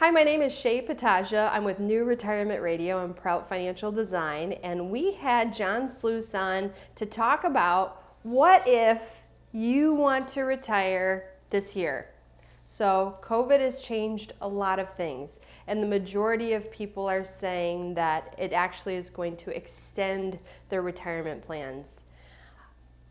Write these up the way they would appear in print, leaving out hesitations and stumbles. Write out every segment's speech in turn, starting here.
Hi, my name is Shea Petaja. I'm with New Retirement Radio and Prout Financial Design, and we had Jon Sluice on to talk about what if you want to retire this year. So COVID has changed a lot of things, and the majority of people are saying that it actually is going to extend their retirement plans.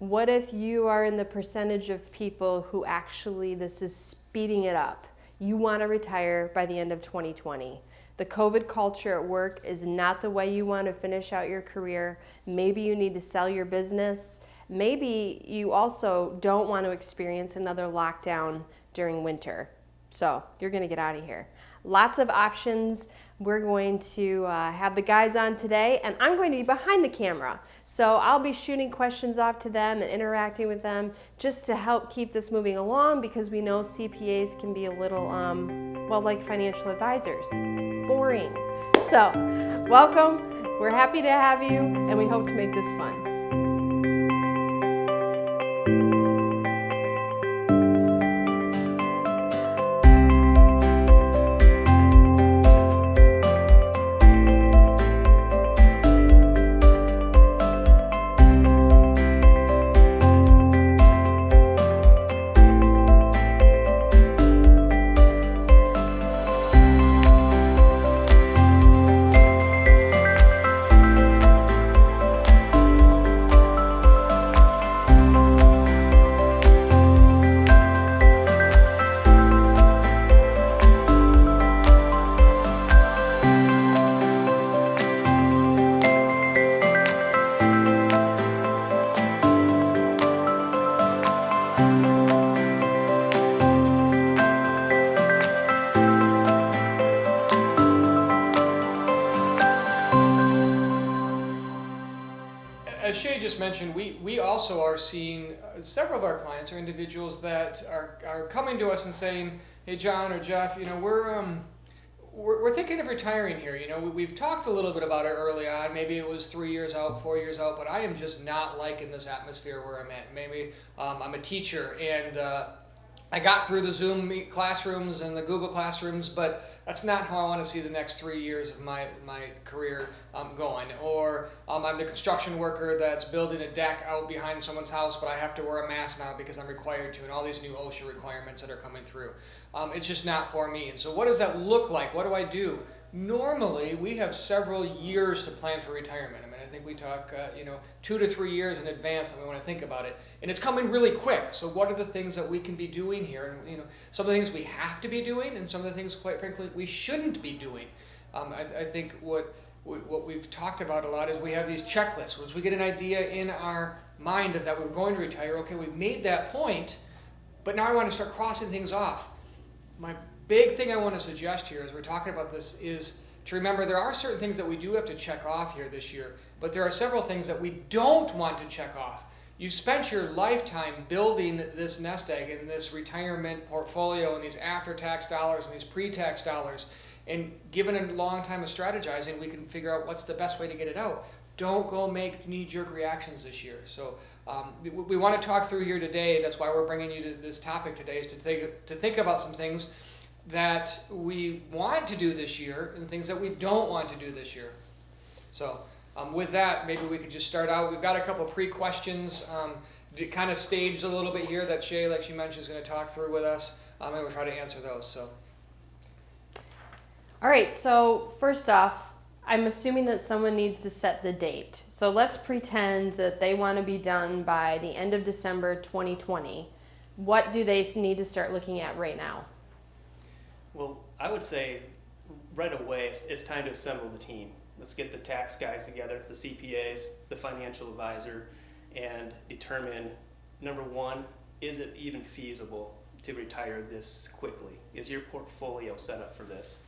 What if you are in the percentage of people who actually this is speeding it up? You want to retire by the end of 2020. The COVID culture at work is not the way you want to finish out your career. Maybe you need to sell your business. Maybe you also don't want to experience another lockdown during winter. So you're going to get out of here. Lots of options. We're going to have the guys on today, and I'm going to be behind the camera. So I'll be shooting questions off to them and interacting with them just to help keep this moving along, because we know CPAs can be a little, like financial advisors, boring. So welcome. We're happy to have you, and we hope to make this fun. As Shea just mentioned, we also are seeing several of our clients are individuals that are coming to us and saying, "Hey, Jon or Jeff, we're thinking of retiring here. We've talked a little bit about it early on. Maybe it was 3 years out, 4 years out, but I am just not liking this atmosphere where I'm at. Maybe I'm a teacher and I got through the Zoom classrooms and the Google classrooms, but that's not how I want to see the next 3 years of my career going. Or I'm the construction worker that's building a deck out behind someone's house, but I have to wear a mask now because I'm required to, and all these new OSHA requirements that are coming through. It's just not for me. And so what does that look like? What do I do? Normally, we have several years to plan for retirement. I think we talk, 2 to 3 years in advance, and we want to think about it. And it's coming really quick. So what are the things that we can be doing here? And some of the things we have to be doing, and some of the things, quite frankly, we shouldn't be doing. I think what we've talked about a lot is we have these checklists. Once we get an idea in our mind of that we're going to retire, okay, we've made that point, but now I want to start crossing things off. My big thing I want to suggest here as we're talking about this is to remember there are certain things that we do have to check off here this year, but there are several things that we don't want to check off. You've spent your lifetime building this nest egg and this retirement portfolio and these after-tax dollars and these pre-tax dollars, and given a long time of strategizing, we can figure out what's the best way to get it out. Don't go make knee-jerk reactions this year. So we want to talk through here today. That's why we're bringing you to this topic today, is to think about some things that we want to do this year and things that we don't want to do this year. So with that, maybe we could just start out. We've got a couple pre-questions kind of staged a little bit here that Shea, like she mentioned, is going to talk through with us, and we'll try to answer those. So, all right, so first off, I'm assuming that someone needs to set the date. So let's pretend that they want to be done by the end of December 2020. What do they need to start looking at right now? Well, I would say right away it's time to assemble the team. Let's get the tax guys together, the CPAs, the financial advisor, and determine, number one, is it even feasible to retire this quickly? Is your portfolio set up for this?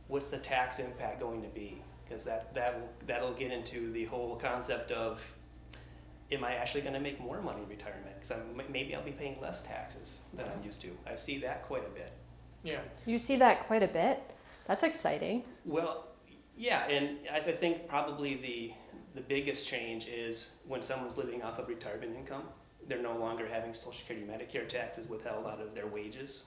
What's the tax impact going to be? Because that'll get into the whole concept of, am I actually going to make more money in retirement? Because maybe I'll be paying less taxes than I'm used to. I see that quite a bit. yeah. You see that quite a bit? That's exciting. Well, yeah, and I think probably the biggest change is when someone's living off of retirement income, they're no longer having Social Security, Medicare taxes withheld out of their wages.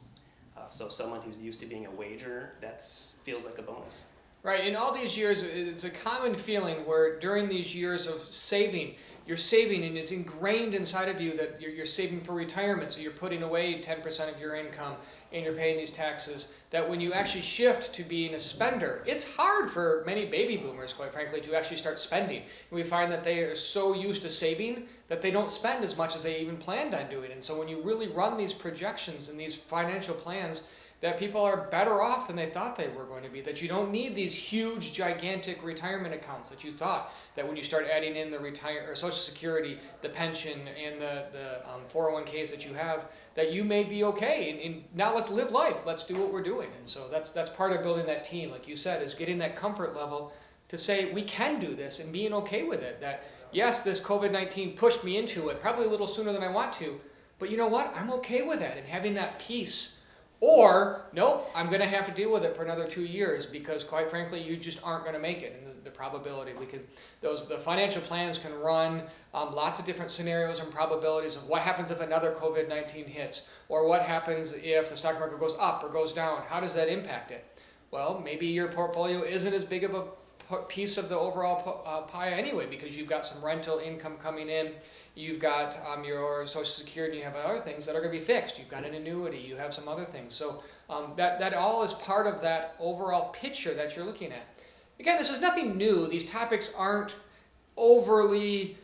So someone who's used to being a wage earner, that feels like a bonus. Right, in all these years, it's a common feeling where during these years of saving, you're saving and it's ingrained inside of you that you're saving for retirement, so you're putting away 10% of your income and you're paying these taxes, that when you actually shift to being a spender, it's hard for many baby boomers, quite frankly, to actually start spending. And we find that they are so used to saving that they don't spend as much as they even planned on doing. And so when you really run these projections and these financial plans, that people are better off than they thought they were going to be, that you don't need these huge, gigantic retirement accounts that you thought, that when you start adding in the Social Security, the pension, and the 401ks that you have, that you may be okay. And now let's live life. Let's do what we're doing. And so that's part of building that team, like you said, is getting that comfort level to say we can do this and being okay with it. That, yes, this COVID-19 pushed me into it, probably a little sooner than I want to, but you know what? I'm okay with that and having that peace. Or, no, I'm going to have to deal with it for another 2 years because, quite frankly, you just aren't going to make it. And the probability, the financial plans can run lots of different scenarios and probabilities of what happens if another COVID-19 hits, or what happens if the stock market goes up or goes down. How does that impact it? Well, maybe your portfolio isn't as big of a piece of the overall pie anyway, because you've got some rental income coming in, you've got your Social Security, and you have other things that are going to be fixed. You've got an annuity, you have some other things. So that all is part of that overall picture that you're looking at. Again, this is nothing new. These topics aren't overly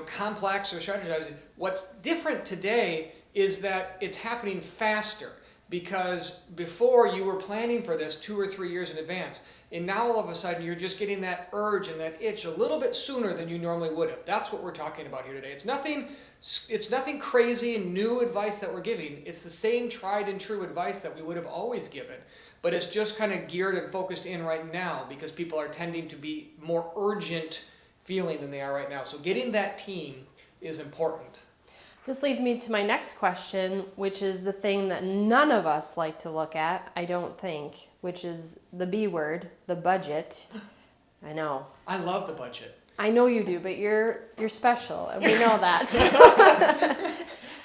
complex or strategized. What's different today is that it's happening faster, because before you were planning for this 2 or 3 years in advance. And now all of a sudden you're just getting that urge and that itch a little bit sooner than you normally would have. That's what we're talking about here today. It's nothing crazy and new advice that we're giving. It's the same tried and true advice that we would have always given. But it's just kind of geared and focused in right now because people are tending to be more urgent feeling than they are right now. So getting that team is important. This leads me to my next question, which is the thing that none of us like to look at, I don't think, which is the B word, the budget. I know. I love the budget. I know you do, but you're special, and we know that.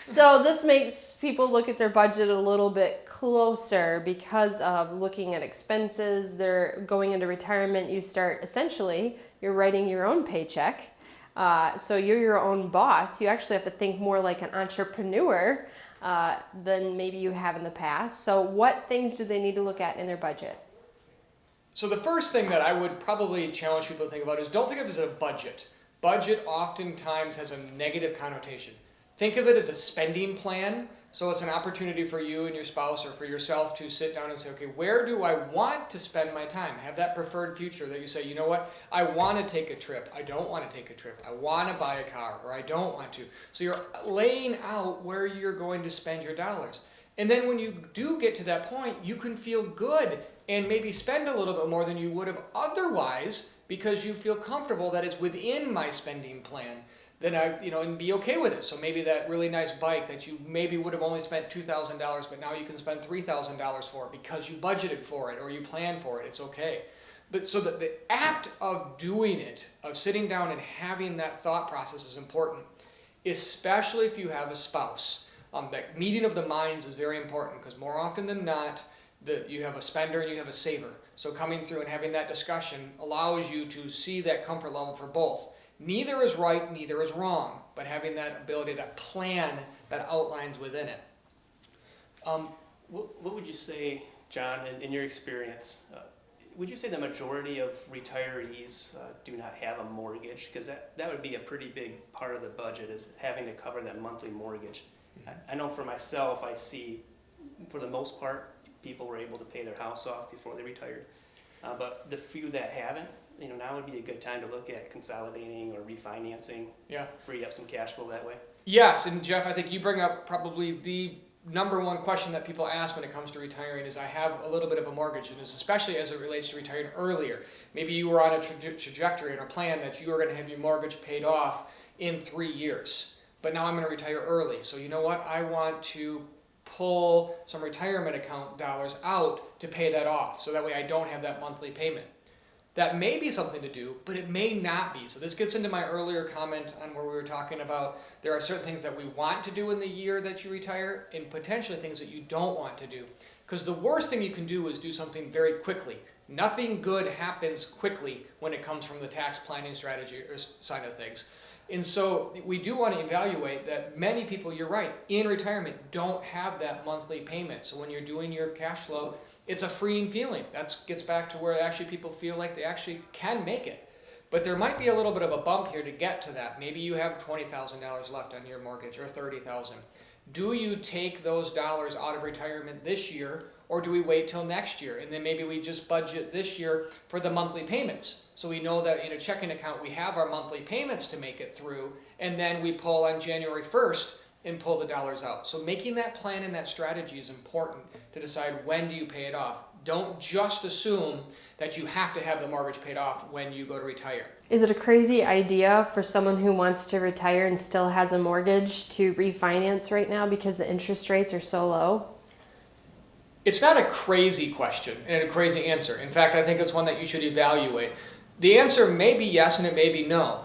So this makes people look at their budget a little bit closer because of looking at expenses. They're going into retirement. You're writing your own paycheck. So you're your own boss. You actually have to think more like an entrepreneur than maybe you have in the past. So what things do they need to look at in their budget? So the first thing that I would probably challenge people to think about is don't think of it as a budget. Budget oftentimes has a negative connotation. Think of it as a spending plan. So it's an opportunity for you and your spouse or for yourself to sit down and say, okay, where do I want to spend my time? Have that preferred future that you say, you know what, I want to take a trip. I don't want to take a trip. I want to buy a car, or I don't want to. So you're laying out where you're going to spend your dollars. And then when you do get to that point, you can feel good and maybe spend a little bit more than you would have otherwise because you feel comfortable that it's within my spending plan. Then and be okay with it. So maybe that really nice bike that you maybe would have only spent $2,000, but now you can spend $3,000 for it because you budgeted for it or you planned for it. It's okay. But so the act of doing it, of sitting down and having that thought process is important, especially if you have a spouse. That meeting of the minds is very important because more often than not, you have a spender and you have a saver. So coming through and having that discussion allows you to see that comfort level for both. Neither is right, neither is wrong, but having that ability, that plan that outlines within it. What would you say, John, in your experience, would you say the majority of retirees do not have a mortgage? Because that would be a pretty big part of the budget, is having to cover that monthly mortgage. I know for myself, I see, for the most part, people were able to pay their house off before they retired. But the few that haven't, now would be a good time to look at consolidating or refinancing. Yeah. Free up some cash flow that way. Yes, and Jeff, I think you bring up probably the number one question that people ask when it comes to retiring is, I have a little bit of a mortgage, and it's especially as it relates to retiring earlier. Maybe you were on a trajectory and a plan that you were going to have your mortgage paid off in 3 years, but now I'm going to retire early. So you know what? I want to pull some retirement account dollars out to pay that off, so that way I don't have that monthly payment. that may be something to do, but it may not be. So this gets into my earlier comment on where we were talking about there are certain things that we want to do in the year that you retire and potentially things that you don't want to do. Because the worst thing you can do is do something very quickly. Nothing good happens quickly when it comes from the tax planning strategy or side of things. And so we do want to evaluate that many people, you're right, in retirement don't have that monthly payment. So when you're doing your cash flow, it's a freeing feeling. That gets back to where actually people feel like they actually can make it. But there might be a little bit of a bump here to get to that. Maybe you have $20,000 left on your mortgage or $30,000. Do you take those dollars out of retirement this year, or do we wait till next year? And then maybe we just budget this year for the monthly payments. So we know that in a checking account we have our monthly payments to make it through, and then we pull on January 1st and pull the dollars out. So making that plan and that strategy is important to decide when do you pay it off. Don't just assume that you have to have the mortgage paid off when you go to retire. Is it a crazy idea for someone who wants to retire and still has a mortgage to refinance right now because the interest rates are so low? It's not a crazy question and a crazy answer. In fact, I think it's one that you should evaluate. The answer may be yes and it may be no.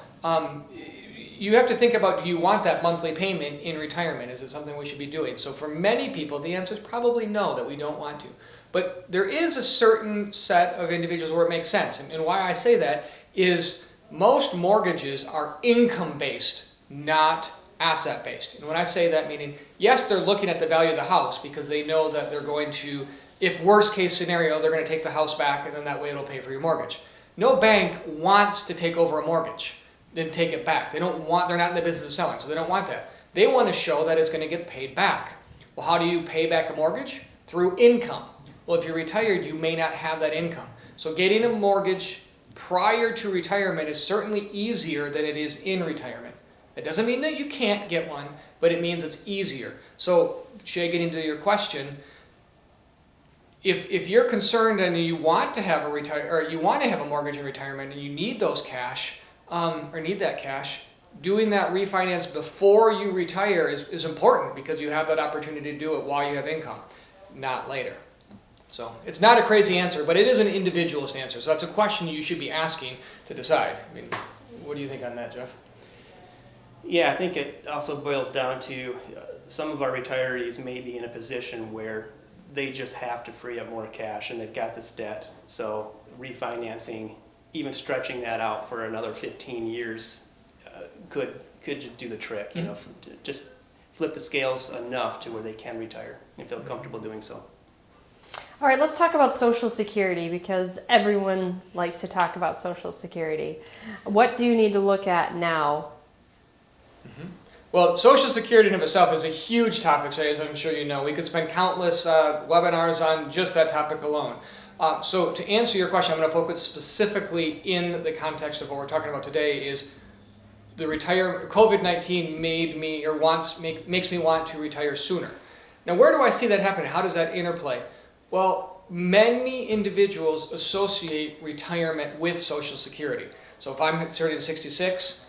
You have to think about, do you want that monthly payment in retirement? Is it something we should be doing? So for many people, the answer is probably no, that we don't want to. But there is a certain set of individuals where it makes sense. And why I say that is most mortgages are income-based, not asset-based. And when I say that, meaning, yes, they're looking at the value of the house because they know that they're going to, if worst case scenario, they're going to take the house back and then that way it'll pay for your mortgage. No bank wants to take over a mortgage, then take it back. They're not in the business of selling, so they don't want that. They want to show that it's going to get paid back. Well, how do you pay back a mortgage? Through income. Well, if you're retired, you may not have that income. So getting a mortgage prior to retirement is certainly easier than it is in retirement. That doesn't mean that you can't get one, but it means it's easier. So, Shea, getting to your question, if you're concerned and you want to have a mortgage in retirement and you need those cash, or need that cash, doing that refinance before you retire is important because you have that opportunity to do it while you have income, not later. So it's not a crazy answer, but it is an individualist answer. So that's a question you should be asking to decide. I mean, what do you think on that, Jeff? Yeah, I think it also boils down to some of our retirees may be in a position where they just have to free up more cash and they've got this debt. So refinancing, even stretching that out for another 15 years could do the trick. You know, just flip the scales enough to where they can retire and feel comfortable doing so. All right, let's talk about Social Security because everyone likes to talk about Social Security. What do you need to look at now? Well, Social Security in of itself is a huge topic, Shea, as I'm sure you know. We could spend countless webinars on just that topic alone. So to answer your question, I'm going to focus specifically in the context of what we're talking about today is the COVID-19 makes me want to retire sooner. Now, where do I see that happening? How does that interplay? Well, many individuals associate retirement with Social Security. So if I'm turning 66,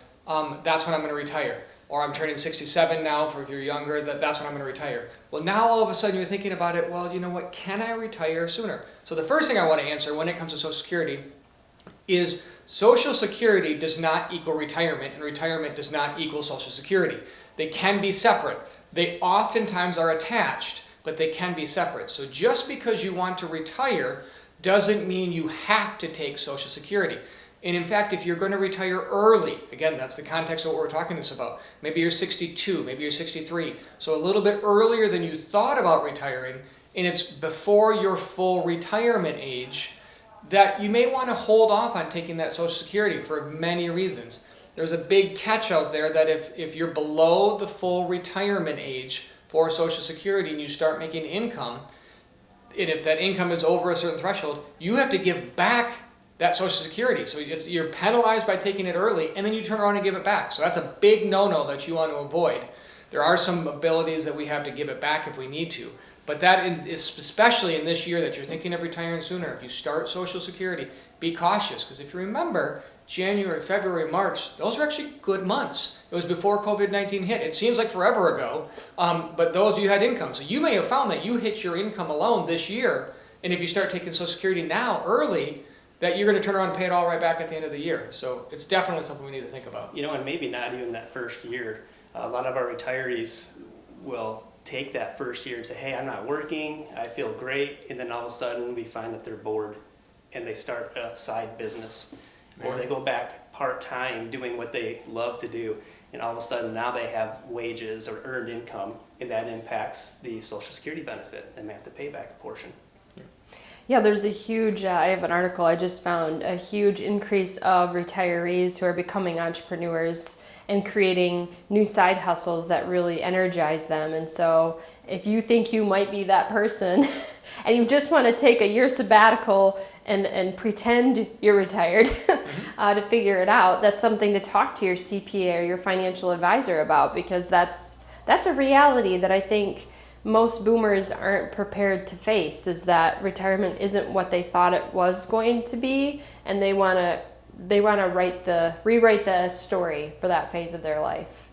that's when I'm going to retire. Or I'm turning 67 now, for if you're younger, that's when I'm going to retire. Well, now all of a sudden you're thinking about it, well, you know what, can I retire sooner? So the first thing I want to answer when it comes to Social Security is Social Security does not equal retirement, and retirement does not equal Social Security. They can be separate. They oftentimes are attached, but they can be separate. So just because you want to retire doesn't mean you have to take Social Security. And in fact, if you're going to retire early, again, that's the context of what we're talking this about. Maybe you're 62, maybe you're 63. So a little bit earlier than you thought about retiring, and it's before your full retirement age, that you may want to hold off on taking that Social Security for many reasons. There's a big catch out there that if you're below the full retirement age for Social Security and you start making income, and if that income is over a certain threshold, you have to give back that Social Security. So you're penalized by taking it early, and then you turn around and give it back. So that's a big no-no that you want to avoid. There are some abilities that we have to give it back if we need to. But that is especially in this year that you're thinking of retiring sooner. If you start Social Security, be cautious. Because if you remember, January, February, March, those are actually good months. It was before COVID-19 hit. It seems like forever ago, but those of you had income. So you may have found that you hit your income alone this year, and if you start taking Social Security now early, that you're going to turn around and pay it all right back at the end of the year. So it's definitely something we need to think about. You know, and maybe not even that first year. A lot of our retirees will take that first year and say, hey, I'm not working, I feel great, and then all of a sudden we find that they're bored and they start a side business. Or they go back part-time doing what they love to do, and all of a sudden now they have wages or earned income, and that impacts the Social Security benefit, and they have to pay back a portion. Yeah, there's a huge, I have an article I just found, a huge increase of retirees who are becoming entrepreneurs and creating new side hustles that really energize them. And so if you think you might be that person and you just want to take a year sabbatical and pretend you're retired to figure it out, that's something to talk to your CPA or your financial advisor about, because that's a reality that I think most boomers aren't prepared to face, is that retirement isn't what they thought it was going to be, and they want to rewrite the story for that phase of their life.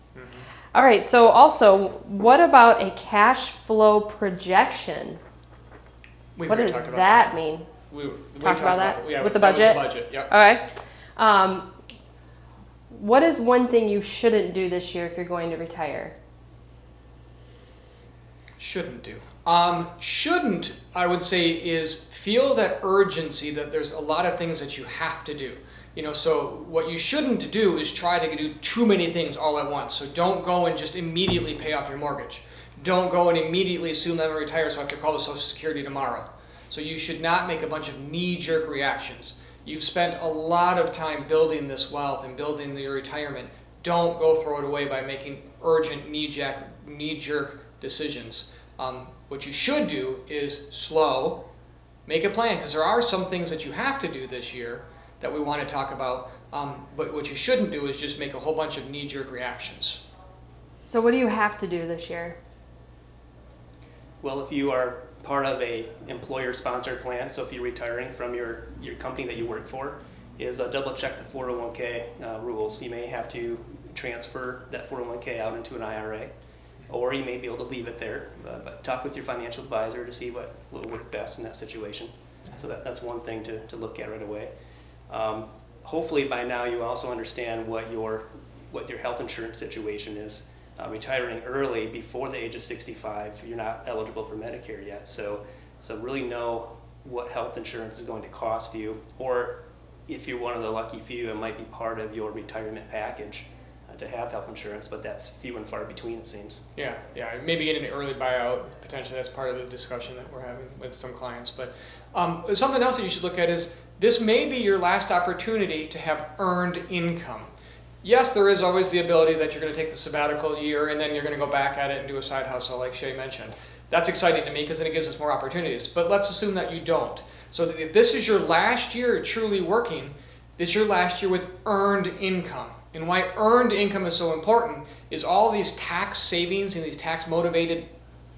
All right, so also, what about a cash flow projection? What does that mean? We talked about that? Yeah, with the that was budget? budget, yep. All right. What is one thing you shouldn't do this year if you're going to retire? Shouldn't do. Shouldn't, I would say, is feel that urgency that there's a lot of things that you have to do. So what you shouldn't do is try to do too many things all at once. So don't go and just immediately pay off your mortgage. Don't go and immediately assume that I'm going to retire so I have to call the Social Security tomorrow. So you should not make a bunch of knee-jerk reactions. You've spent a lot of time building this wealth and building your retirement. Don't go throw it away by making urgent knee-jerk decisions. What you should do is slow, make a plan, because there are some things that you have to do this year that we want to talk about, but what you shouldn't do is just make a whole bunch of knee-jerk reactions. So what do you have to do this year? Well, if you are part of a employer-sponsored plan, so if you're retiring from your company that you work for, is double check the 401k rules. You may have to transfer that 401k out into an IRA, or you may be able to leave it there, but talk with your financial advisor to see what will work best in that situation. So that's one thing to look at right away. Hopefully by now you also understand what your health insurance situation is. Retiring early before the age of 65, you're not eligible for Medicare yet. So really know what health insurance is going to cost you, or if you're one of the lucky few, it might be part of your retirement package to have health insurance, but that's few and far between, it seems. Yeah, maybe getting an early buyout, potentially that's part of the discussion that we're having with some clients. But something else that you should look at is this may be your last opportunity to have earned income. Yes, there is always the ability that you're going to take the sabbatical year and then you're going to go back at it and do a side hustle like Shea mentioned. That's exciting to me because then it gives us more opportunities. But let's assume that you don't. So if this is your last year truly working, it's your last year with earned income. And why earned income is so important is all these tax savings and these tax motivated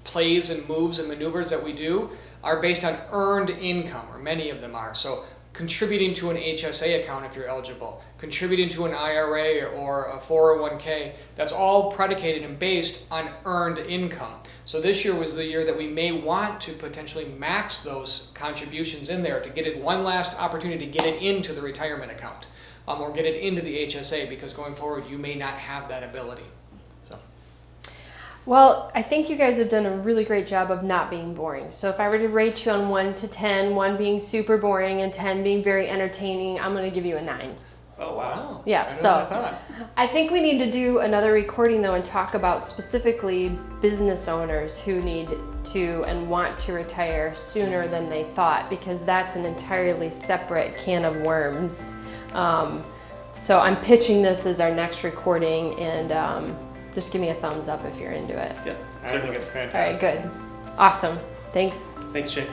plays and moves and maneuvers that we do are based on earned income, or many of them are. So contributing to an HSA account if you're eligible, contributing to an IRA or a 401k, that's all predicated and based on earned income. So this year was the year that we may want to potentially max those contributions in there to get it one last opportunity to get it into the retirement account, or get it into the HSA, because going forward you may not have that ability. Well, I think you guys have done a really great job of not being boring. So if I were to rate you on 1 to 10, 1 being super boring and 10 being very entertaining, I'm going to give you a 9. Oh, wow. Yeah, so I think we need to do another recording though and talk about specifically business owners who need to and want to retire sooner than they thought, because that's an entirely separate can of worms. So I'm pitching this as our next recording, and just give me a thumbs up if you're into it. Yeah, I think it's fantastic. All right, good. Awesome. Thanks. Thanks, Shea.